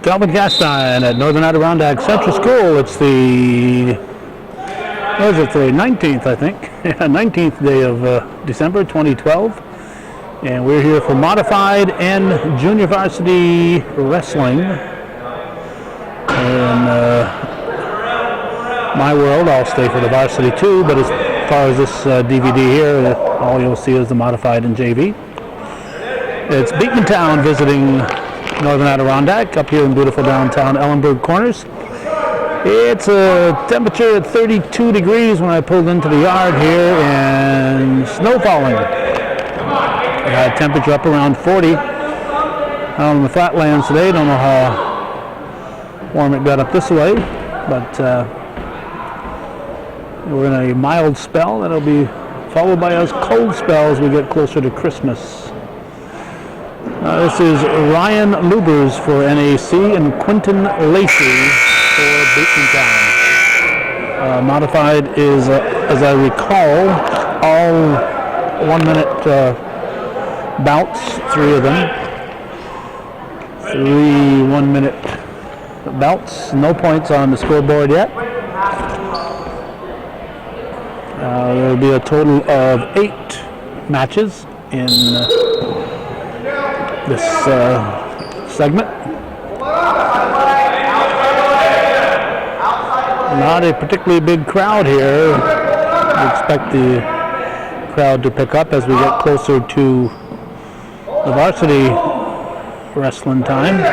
Calvin Castine at Northern Adirondack Central School. It's the, what is it today? 19th, I think. 19th day of December 2012. And we're here for Modified and Junior Varsity Wrestling. In my world, I'll stay for the Varsity too, but as far as this DVD here, all you'll see is the Modified and JV. It's Beekmantown visiting Northern Adirondack up here in beautiful downtown Ellenburg Corners. It's a temperature at 32 degrees when I pulled into the yard here, and snow falling. Temperature up around 40 out in the flatlands today. Don't know how warm it got up this way, but we're in a mild spell that'll be followed by a cold spell as we get closer to Christmas. This is Ryan Lubers for NAC and Quentin Lacey for Beekmantown. Modified is, as I recall, all 1 minute bouts, 3 of them. 3 1 minute bouts, no points on the scoreboard yet. There will be a total of 8 matches in this segment. Not a particularly big crowd here. We expect the crowd to pick up as we get closer to the varsity wrestling time.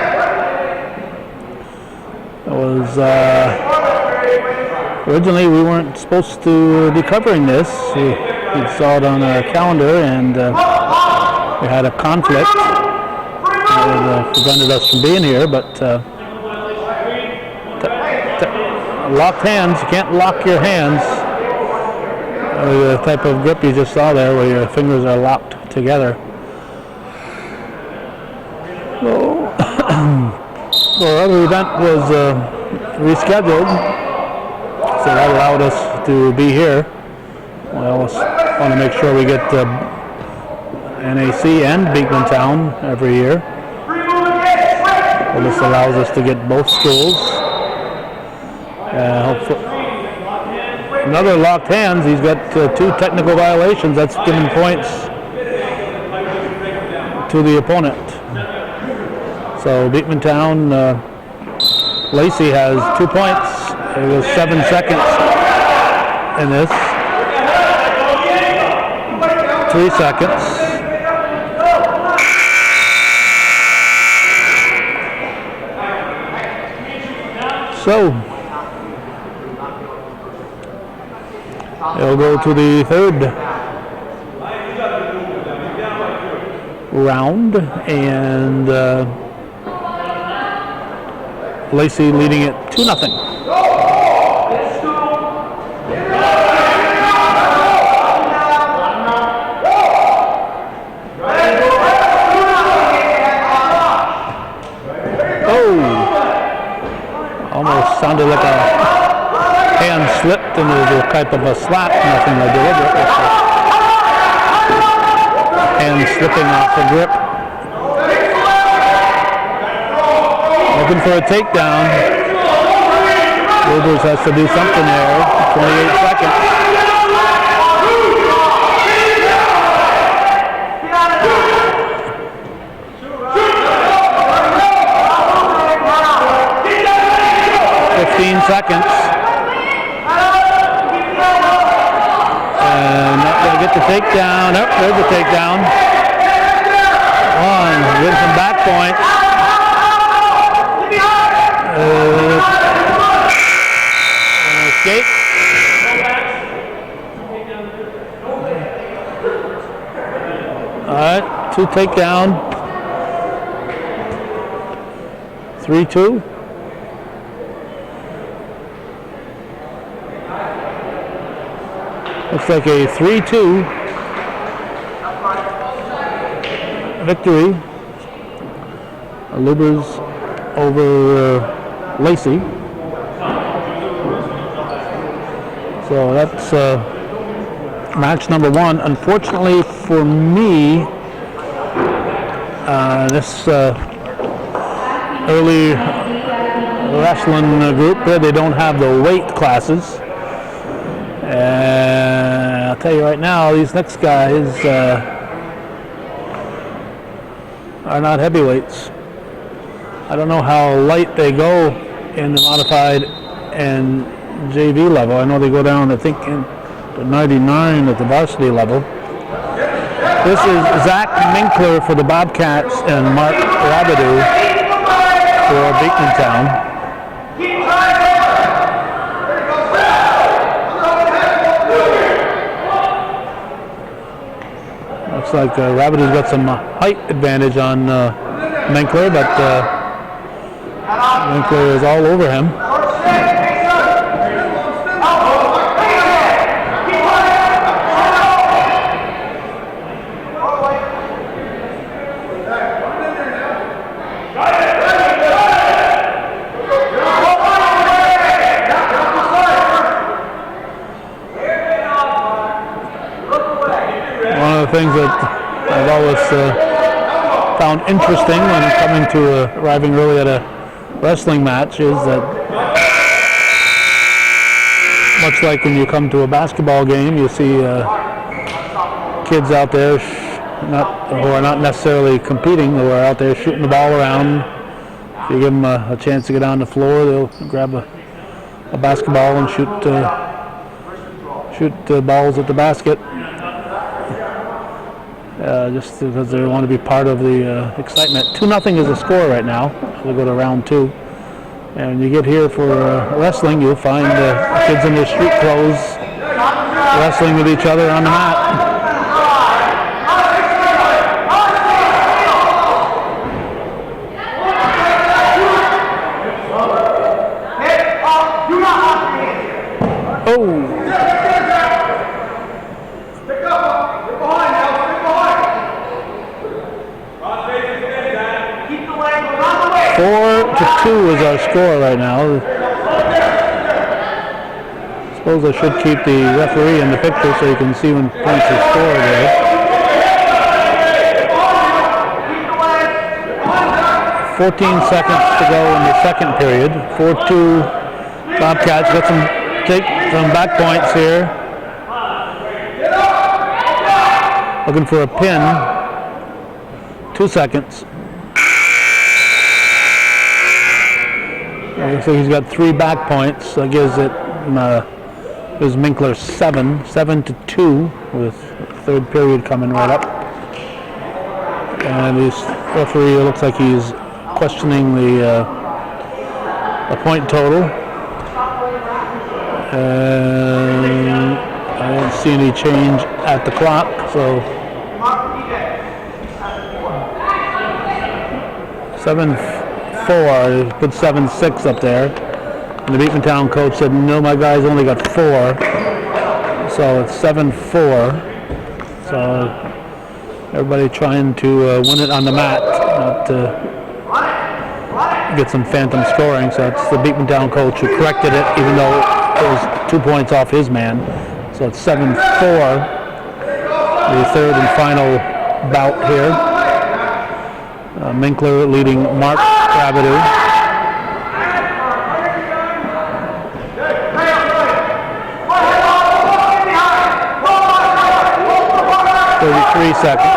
It was originally we weren't supposed to be covering this. We saw it on our calendar, and we had a conflict that prevented us from being here. But locked hands, you can't lock your hands. The type of grip you just saw there, where your fingers are locked together. So our other event was rescheduled, so that allowed us to be here. We always want to make sure we get NAC and Beekmantown every year. Well, this allows us to get both schools. Hopefully, another locked hands. He's got 2 technical violations. That's giving points to the opponent. So Beekmantown, Lacey has 2 points. It was 7 seconds in this. 3 seconds. So it'll go to the 3rd round, and Lacey leading it 2-0. Almost sounded like a hand slipped, and there was a type of a slap, nothing deliberate. Hand slipping off the grip. Looking for a takedown. Wilbers has to do something there. 28 seconds. Seconds, and not going to get the takedown. Oh, there's the takedown. One, get some back points. Escape. All right, 2 takedown. 3-2. Looks like a 3-2 victory. Lubers over Lacey. So that's match number 1. Unfortunately for me, this early wrestling group here. They don't have the weight classes. And I'll tell you right now, these next guys are not heavyweights. I don't know how light they go in the modified and JV level. I know they go down, I think, in the 99 at the varsity level. This is Zach Minkler for the Bobcats and Mark Rabideau for Beekmantown. Looks like Rabideau's got some height advantage on Minkler, but Minkler is all over him. One of the things that I've always found interesting when coming to arriving early at a wrestling match is that, much like when you come to a basketball game, you see kids out there who are not necessarily competing, who are out there shooting the ball around. If you give them a chance to get on the floor, they'll grab a basketball and shoot balls at the basket. Just because they want to be part of the excitement. 2-0 is the score right now. We'll go to round 2. And when you get here for wrestling, you'll find kids in their street clothes wrestling with each other on the mat. Oh! 4-2 is our score right now. I suppose I should keep the referee in the picture so you can see when points are scored there. 14 seconds to go in the second period. 4-2 Bobcats. Take some back points here. Looking for a pin. 2 seconds. So he's got 3 back points. That gives Minkler 7-2 with third period coming right up. And this referee looks like he's questioning the point total. And I don't see any change at the clock, so 7-4, put 7-6 up there. And the Beekmantown coach said, no, my guys only got 4. So it's 7-4. So everybody trying to win it on the mat, not get some phantom scoring. So it's the Beekmantown coach who corrected it, even though it was 2 points off his man. So it's 7-4, the third and final bout here. Minkler leading Mark Rabideau. 33 seconds.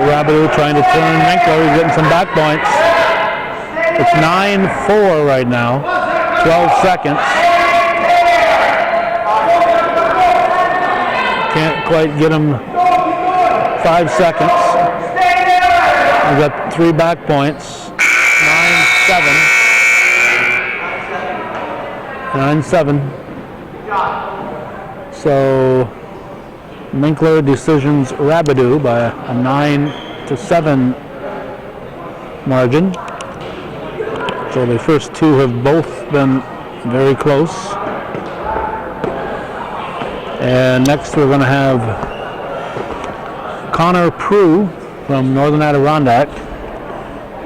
Rabideau trying to turn Minkler. He's getting some back points. It's 9-4 right now. 12 seconds. Can't quite get him 5 seconds. We've got 3 back points. 9-7. 9-7. So Minkler decisions Rabideau by a 9-7 margin. So the first 2 have both been very close. And next we're going to have Connor Prue from Northern Adirondack.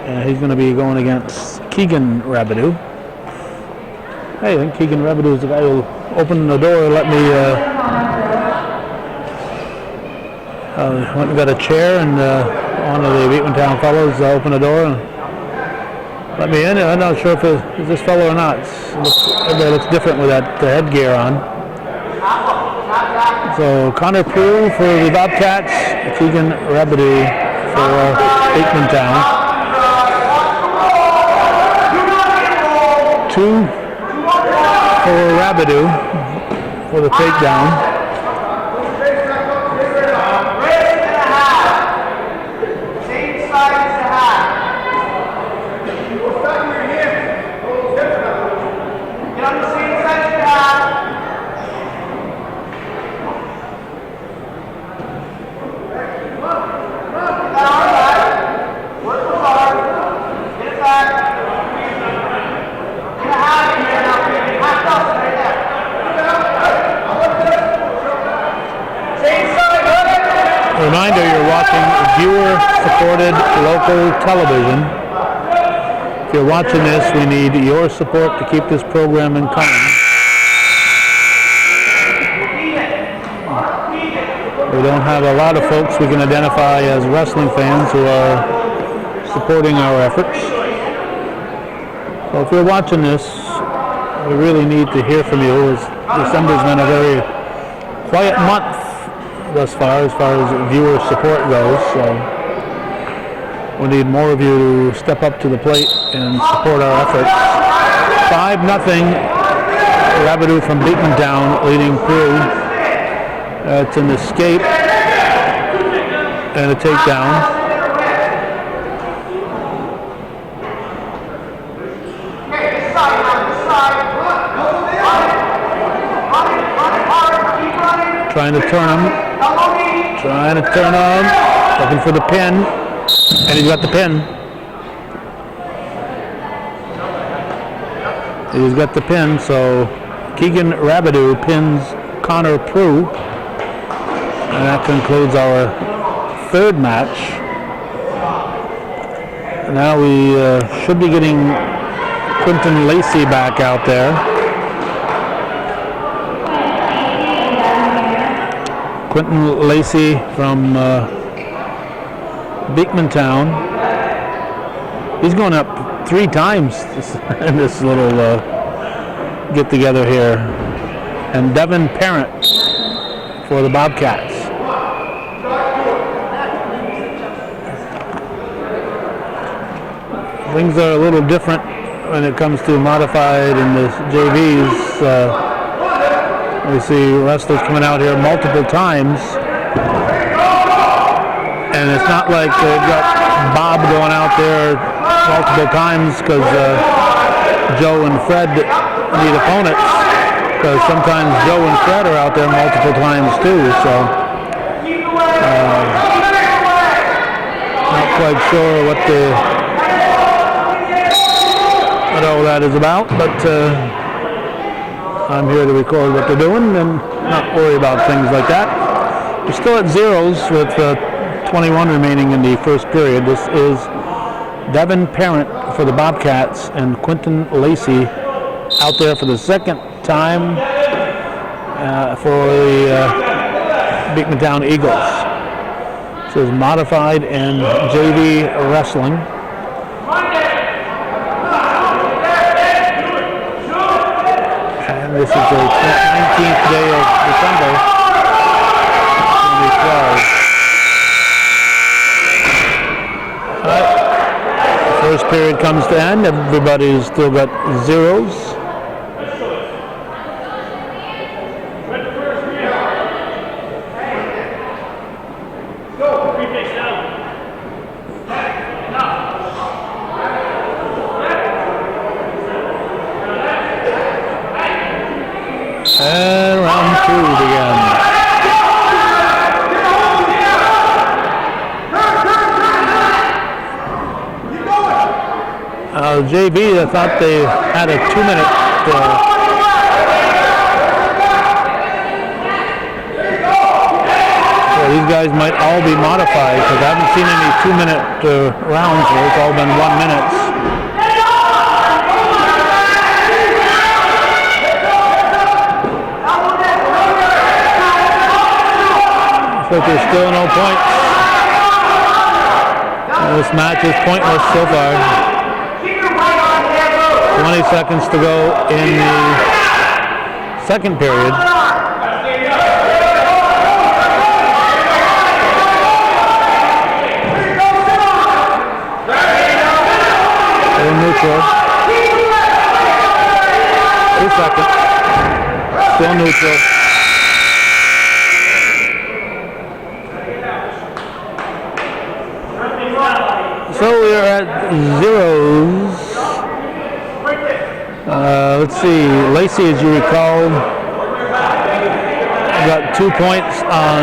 And he's going to be going against Keegan Rabideau. Hey, I think Keegan Rebideau is the guy who opened the door and let me went and got a chair, and one of the Beekmantown fellows opened the door and let me in. I'm not sure if it's this fellow or not. Everybody looks different with that headgear on. So Connor Prue for the Bobcats, Keegan Rebideau for Beekmantown. 2 for Rebideau for the takedown. Reminder, you're watching viewer-supported local television. If you're watching this, we need your support to keep this programming coming. We don't have a lot of folks we can identify as wrestling fans who are supporting our efforts. So if you're watching this, we really need to hear from you. December's been a very quiet month thus far as viewer support goes, so we need more of you to step up to the plate and support our efforts. 5-0, Rebideau from Beekmantown leading through. It's an escape and a takedown. Trying to turn him, looking for the pin, and he's got the pin. He's got the pin, so Keegan Rebideau pins Connor Prue, and that concludes our third match. Now we should be getting Quentin Lacey back out there. Quentin Lacey from Beekmantown. He's going up 3 times in this little get together here. And Devin Parent for the Bobcats. Things are a little different when it comes to modified and the JVs. We see wrestlers coming out here multiple times, and it's not like they've got Bob going out there multiple times because Joe and Fred need opponents, because sometimes Joe and Fred are out there multiple times too, so not quite sure what all that is about, but I'm here to record what they're doing and not worry about things like that. We're still at zeros with 21 remaining in the first period. This is Devin Parent for the Bobcats and Quentin Lacey out there for the second time for the Beekmantown Eagles. This is modified and JV wrestling. This is the 19th day of December, 2012. First period comes to end. Everybody's still got zeros. And round 2 again. JV, I thought they had a 2-minute. So these guys might all be modified because I haven't seen any 2-minute rounds where it's all been 1 minute. But there's still no points. This match is pointless so far. 20 seconds to go in the second period. Still neutral. 2 seconds. Still neutral. So we are at zeros. Let's see. Lacey, as you recall, got 2 points on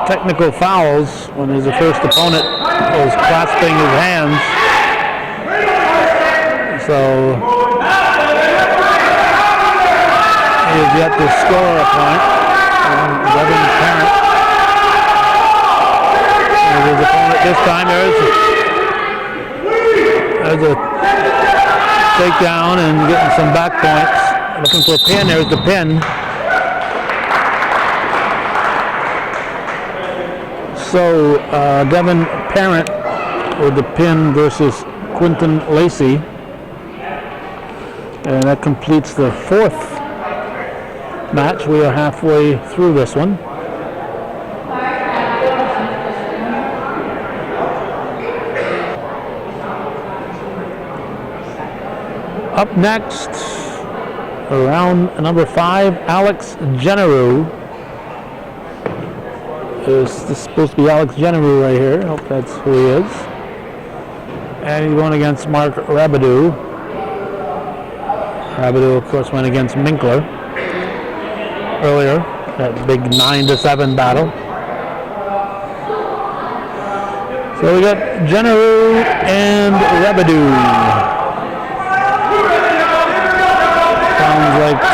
technical fouls when his first opponent was clasping his hands. So he has yet to score a point. Devin Parent. His opponent this time. There's a takedown and getting some back points. Looking for a pin. There's the pin. So Devin Parent with the pin versus Quentin Lacey. And that completes the fourth match. We are halfway through this one. Up next, round number 5, Alex Generu. This is supposed to be Alex Generu right here. I hope that's who he is. And he's going against Mark Rabidou. Rabidou, of course, went against Minkler earlier. That big 9-7 battle. So we got Generu and Rabidou. Sounds like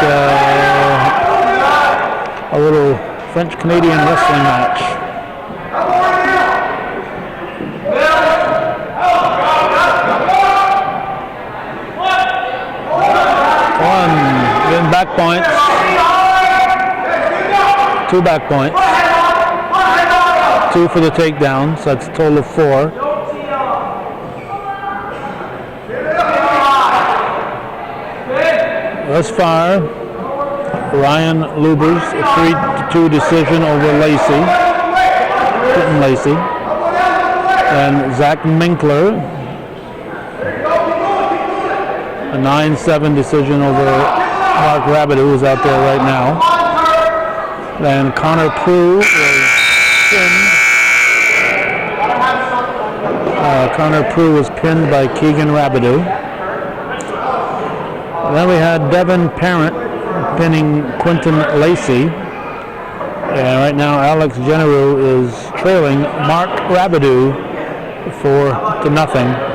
a little French-Canadian wrestling match. One, getting back points. 2 back points. 2 for the takedown, so that's a total of 4. Thus far, Ryan Luber's a 3-2 decision over Lacey, Quentin Lacey, and Zach Minkler, a 9-7 decision over Mark Rabidou, who's out there right now. Then Connor Prue was pinned. Connor Prue was pinned by Keegan Rabidou. Then we had Devin Parent pinning Quentin Lacey. And right now Alex Generu is trailing Mark Rabidou 4-0.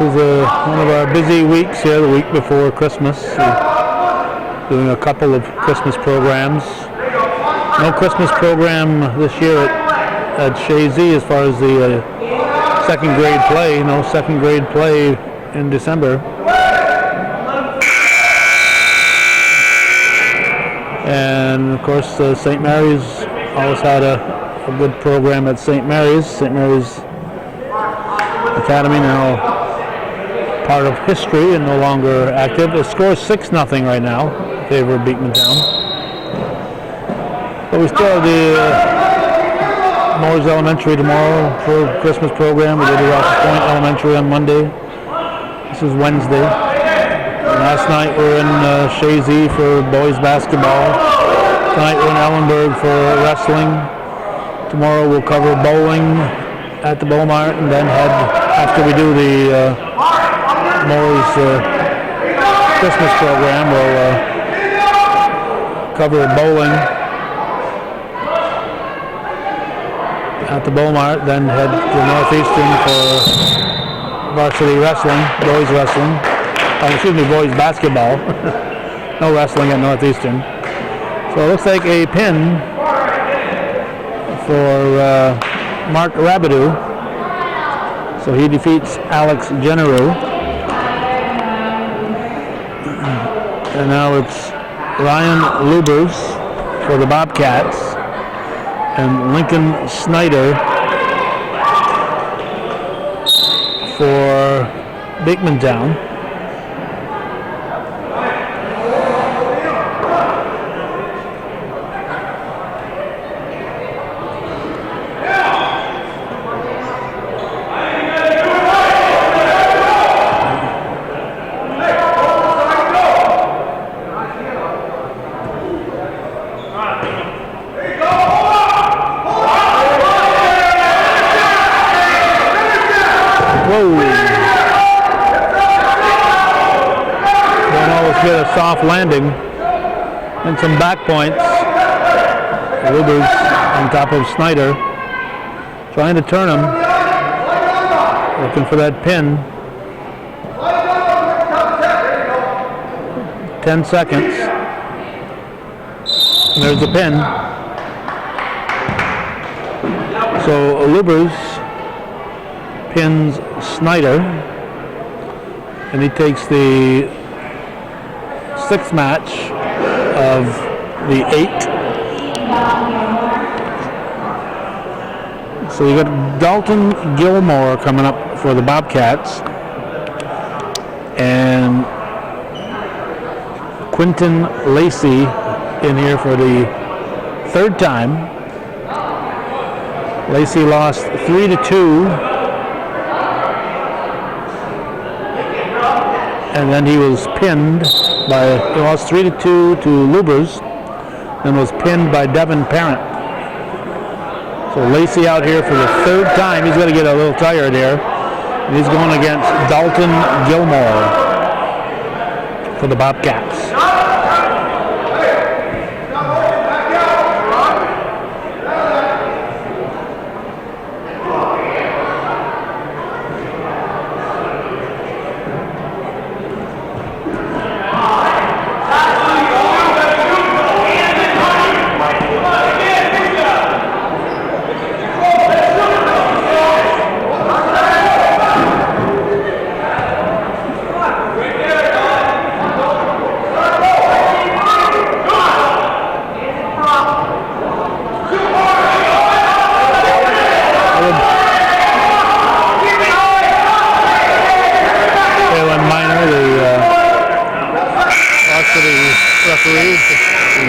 This is one of our busy weeks here, the week before Christmas. Doing a couple of Christmas programs. No Christmas program this year at Shazy as far as the second grade play. No second grade play in December. And of course St. Mary's always had a good program at St. Mary's. St. Mary's Academy now part of history and no longer active. The score is 6-0 right now in favor of Beekmantown. But we still have the Moore's Elementary tomorrow for Christmas program. We did the Rocky Point Elementary on Monday. This is Wednesday. Last night we're in Shazy for boys basketball. Tonight we're in Ellenburg for wrestling. Tomorrow we'll cover bowling at the Beaumont, and then head, after we do the Moore's Christmas program, we'll cover bowling at the Beaumont, then head to Northeastern for varsity wrestling, boys wrestling. Boys basketball. No wrestling at Northeastern. So it looks like a pin for Mark Rabidou. So he defeats Alex Generu. And now it's Ryan Lubers for the Bobcats and Lincoln Snyder for Beekmantown. Get a soft landing and some back points. Lubers on top of Snyder, trying to turn him, looking for that pin. 10 seconds. And there's the pin. So Lubers pins Snyder, and he takes the 6th match of the 8. So you got Dalton Gilmore coming up for the Bobcats and Quinton Lacey in here for the 3rd time. Lacey lost 3-2. And then he was pinned he lost 3-2 to Lubers, and was pinned by Devin Parent. So Lacey out here for the 3rd time. He's going to get a little tired here. And he's going against Dalton Gilmore for the Bobcats.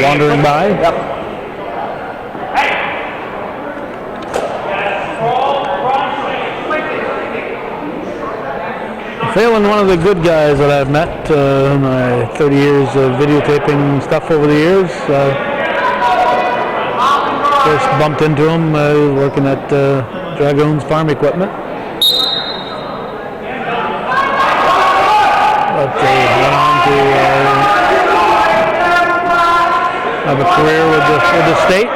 Wandering by. Yep. Phelan, one of the good guys that I've met in my 30 years of videotaping stuff over the years. First bumped into him working at Dragoons Farm Equipment. But went on to have a career with the state.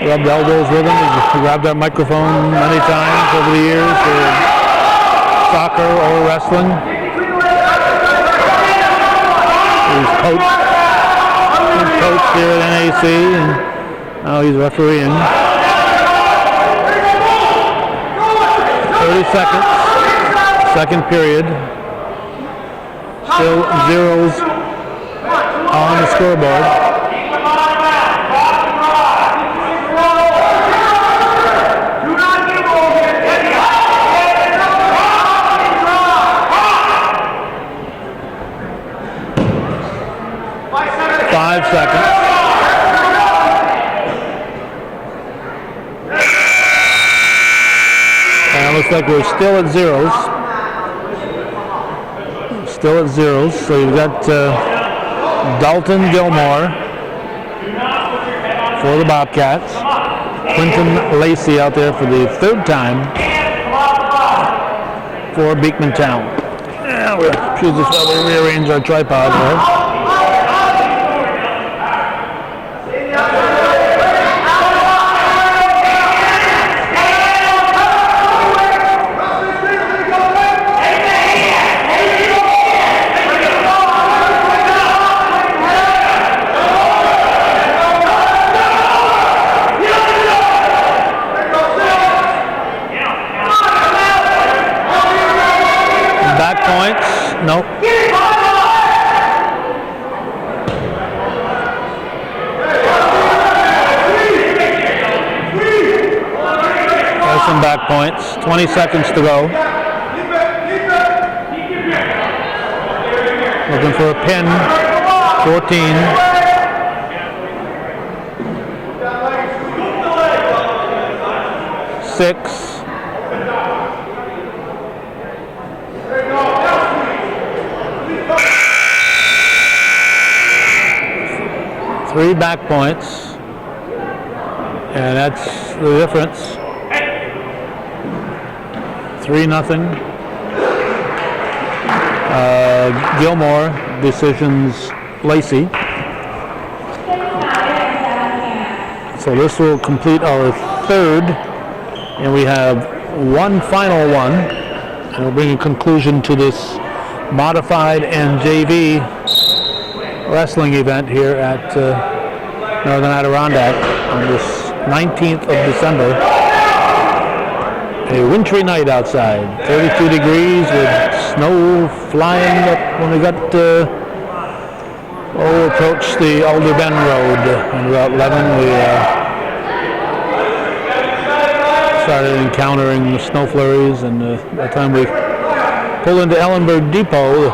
We rubbed elbows with him. He grabbed our microphone many times over the years for soccer or wrestling. He's coached here at NAC, and now he's refereeing. 30 seconds, 2nd period. Still zeros on the scoreboard. Five seconds. And it looks like we're still at zeros. still at zeros. So you've got Dalton Gilmore for the Bobcats. Quentin Lacey out there for the third time for Beekmantown. Yeah, we'll choose this while we rearrange our tripod here. Back points, nope. There's some back points, 20 seconds to go. Looking for a pin, 14. Six. 3 back points, and that's the difference. 3-0. Gilmore decisions Lacey. So this will complete our third, and we have one final one, and we'll bring a conclusion to this modified and JV wrestling event here at Northern Adirondack on this 19th of December. A wintry night outside, 32 degrees with snow flying up when we got approached the Alder Bend Road on Route 11. We started encountering the snow flurries, and by the time we pulled into Ellenberg Depot,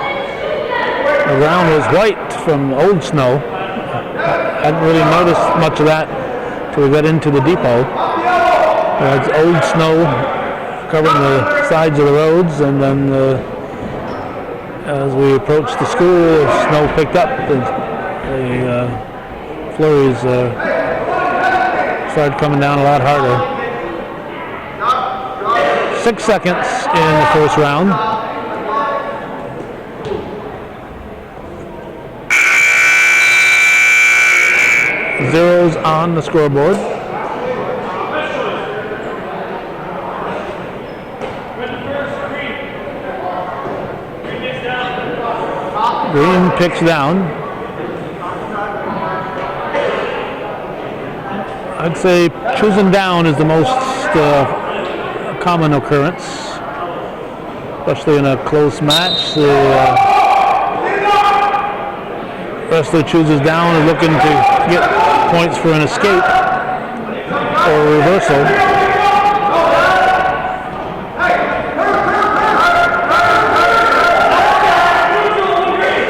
the ground was white from old snow. I hadn't really noticed much of that until we got into the depot. It's old snow covering the sides of the roads, and then as we approached the school, the snow picked up. The flurries started coming down a lot harder. 6 seconds in the first round. Zeros on the scoreboard. Green picks down. I'd say choosing down is the most common occurrence, especially in a close match. The wrestler chooses down and looking to get points for an escape or reversal.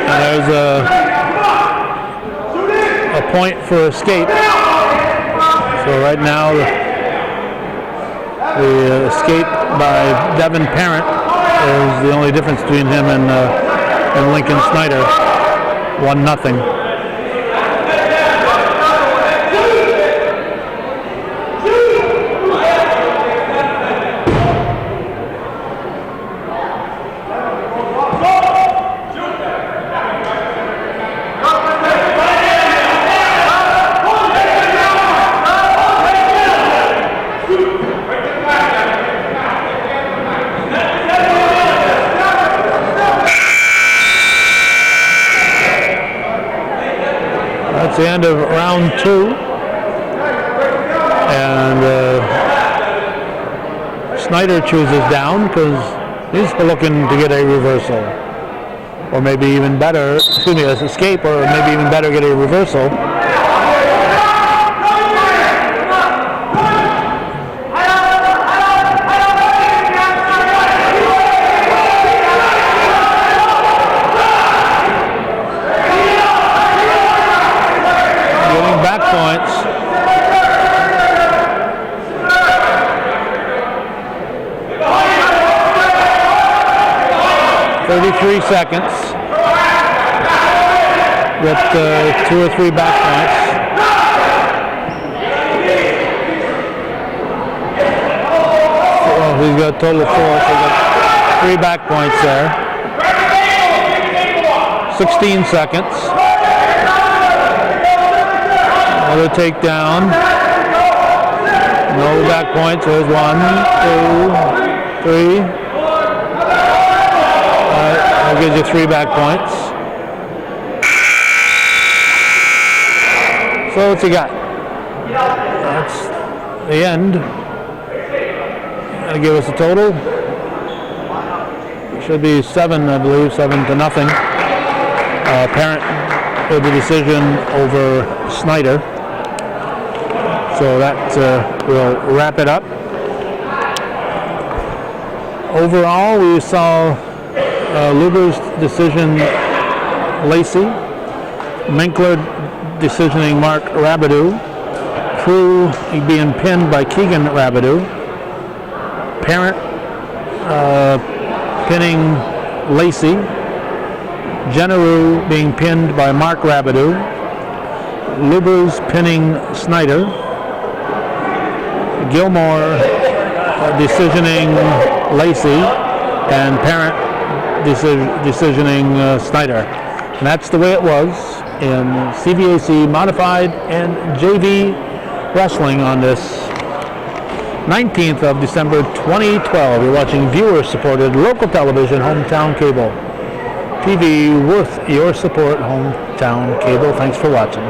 And there's a point for escape. So right now the escape by Devin Parent is the only difference between him and Lincoln Snyder. 1-0. That's the end of round 2, and Snyder chooses down because he's looking to get a reversal, or maybe even better, escape, or maybe even better get a reversal. Points. 30 33 seconds with 2 or 3 back points. Well, he's got a total of 4, so he's got 3 back points there. 16 seconds. Another takedown. No back points. There's 1, 2, 3. That gives you 3 back points. So what's he got? That's the end. That'll give us a total. Should be 7, I believe, 7-0. Parent with the decision over Snyder. So that will wrap it up. Overall, we saw Luber's decision Lacey, Minkler decisioning Mark Rabideau, Crew being pinned by Keegan Rabideau, Parent pinning Lacey, Generu being pinned by Mark Rabideau, Luber's pinning Snyder, Gilmore decisioning Lacey, and Parent decisioning Snyder. And that's the way it was in CVAC Modified and JV Wrestling on this 19th of December 2012. You're watching viewer-supported local television, Hometown Cable. TV worth your support, Hometown Cable. Thanks for watching.